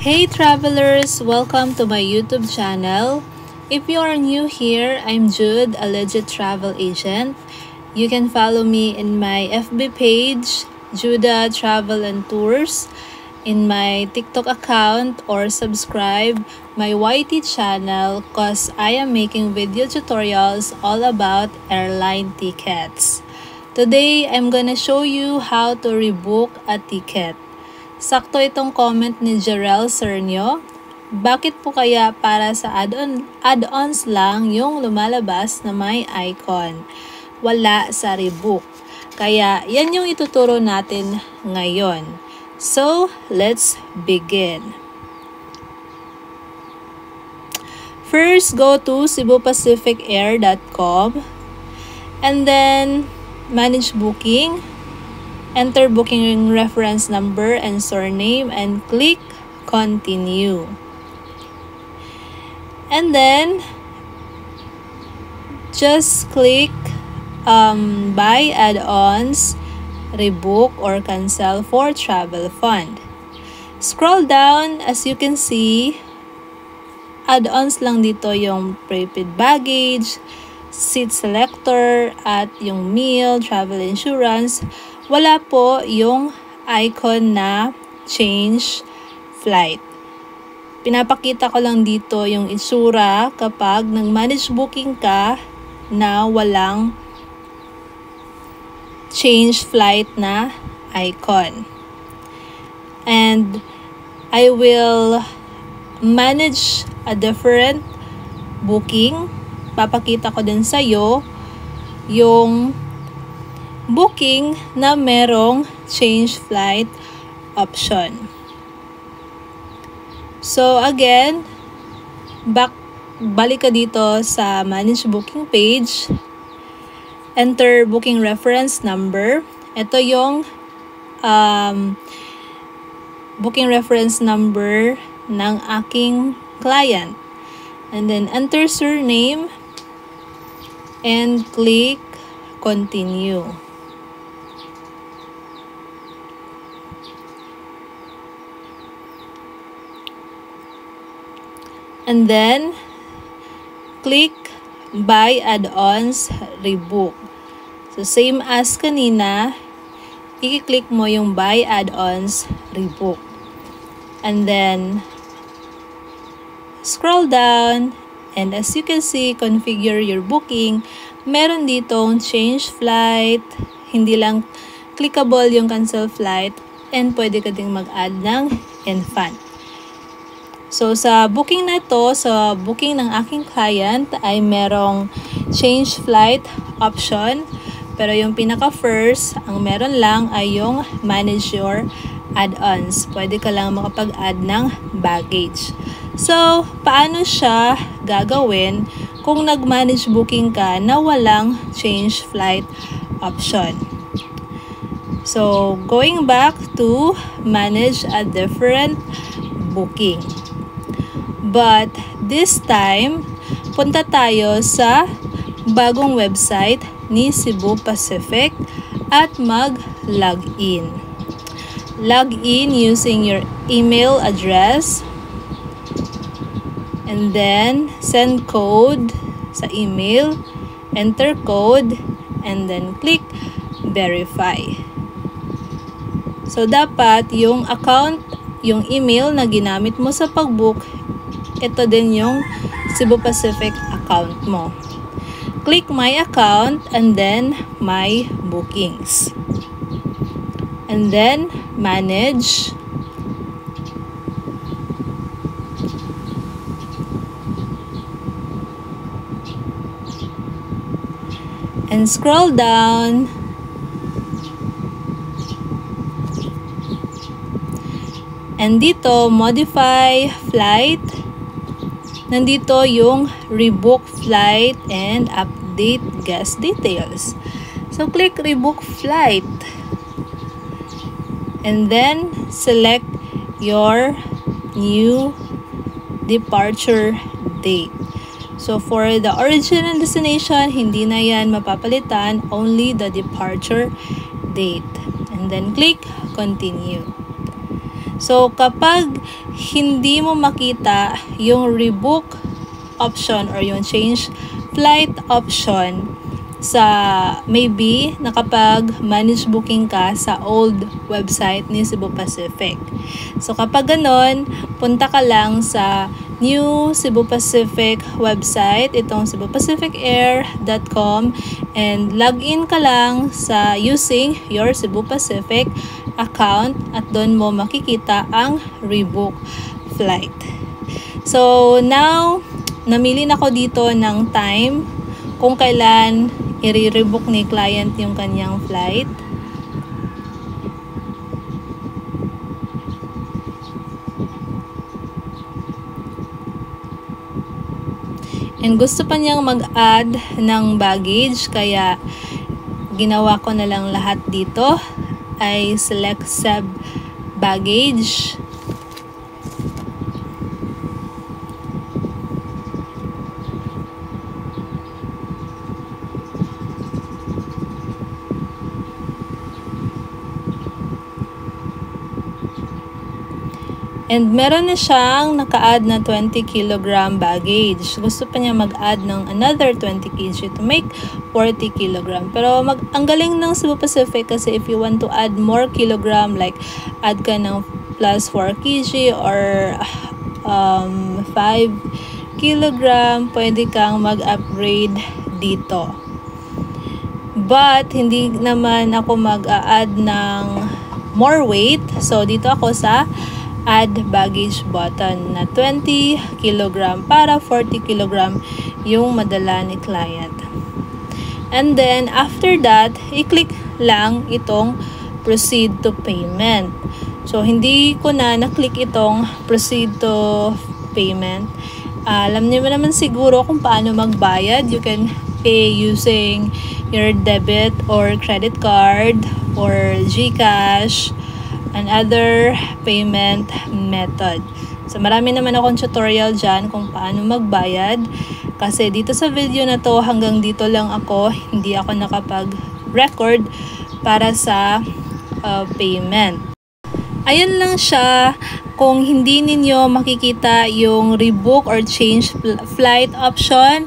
Hey travelers! Welcome to my YouTube channel. If you are new here, I'm Jude, a legit travel agent. You can follow me in my FB page, Juda Travel and Tours, in my TikTok account, or subscribe my YT channel cause I am making video tutorials all about airline tickets. Today, I'm gonna show you how to rebook a ticket. Sakto itong comment ni Jarel Cernio. Bakit po kaya para sa add-ons lang yung lumalabas na may icon? Wala sa rebook. Kaya yan yung ituturo natin ngayon. So, let's begin. First, go to cebupacificair.com and then manage booking. Enter booking reference number and surname and click continue. And then just click buy add-ons, rebook or cancel for travel fund. Scroll down, as you can see, add-ons lang dito yung prepaid baggage, seat selector, at yung meal, travel insurance. Wala po yung icon na change flight. Pinapakita ko lang dito yung itsura kapag nag-manage booking ka na walang change flight na icon. And I will manage a different booking. Papakita ko din sa'yo yung booking na merong change flight option. So again, balik ka dito sa manage booking page. Enter booking reference number. Ito yung booking reference number ng aking client. And then enter surname and click continue. And then, click buy add-ons, rebook. So, same as kanina, i-click mo yung buy add-ons, rebook. And then, scroll down, and as you can see, configure your booking. Meron ditong change flight, hindi lang clickable yung cancel flight, and pwede ka ding mag-add ng infant. So, sa booking na to, sa booking ng aking client ay merong change flight option. Pero yung pinaka-first, ang meron lang ay yung manage your add-ons. Pwede ka lang makapag-add ng baggage. So, paano siya gagawin kung nag-manage booking ka na walang change flight option? So, going back to manage a different booking. But this time, punta tayo sa bagong website ni Cebu Pacific at mag-login. Login using your email address and then send code sa email, enter code, and then click verify. So, dapat yung account, yung email na ginamit mo sa pag-book, ito din yung Cebu Pacific account mo. Click my account and then my bookings. And then manage. And scroll down. And dito, modify flight. Nandito yung rebook flight and update guest details. So, click rebook flight. And then, select your new departure date. So, for the original destination, hindi na yan mapapalitan, only the departure date. And then, click continue. So, kapag hindi mo makita yung rebook option or yung change flight option sa maybe nakapag manage booking ka sa old website ni Cebu Pacific. So, kapag ganon, punta ka lang sa new Cebu Pacific website, itong cebupacificair.com, and login ka lang sa using your Cebu Pacific account at doon mo makikita ang rebook flight. So now, namili na ko dito ng time kung kailan i-rebook ni client yung kanyang flight. And gusto pa niyang mag-add ng baggage, kaya ginawa ko na lang lahat dito ay select save baggage. And meron na siyang naka-add na 20 kg baggage. Gusto pa niya mag-add ng another 20 kg to make 40 kg. Pero ang galing ng Cebu Pacific kasi if you want to add more kilogram, like add ka ng plus 4 kg or 5 kg, pwede kang mag-upgrade dito. But hindi naman ako mag-a-add ng more weight. So dito ako sa add baggage button na 20 kg para 40 kg yung madala ni client. And then after that, i-click lang itong proceed to payment. So hindi ko na na-click itong proceed to payment. Alam niyo naman siguro kung paano magbayad. You can pay using your debit or credit card or GCash and other payment method. So marami naman akong tutorial dyan kung paano magbayad. Kasi dito sa video na to, hanggang dito lang ako. Hindi ako nakapag-record para sa payment. Ayan lang siya. Kung hindi ninyo makikita yung rebook or change flight option,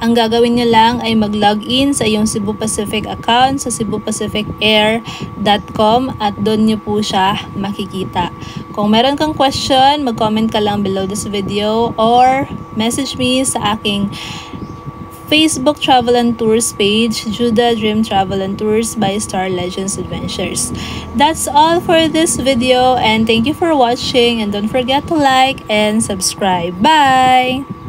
ang gagawin nyo lang ay mag-login sa iyong Cebu Pacific account sa cebupacificair.com at doon nyo po siya makikita. Kung meron kang question, mag-comment ka lang below this video or message me sa aking Facebook Travel and Tours page, Judah Dream Travel and Tours by Star Legends Adventures. That's all for this video and thank you for watching, and don't forget to like and subscribe. Bye!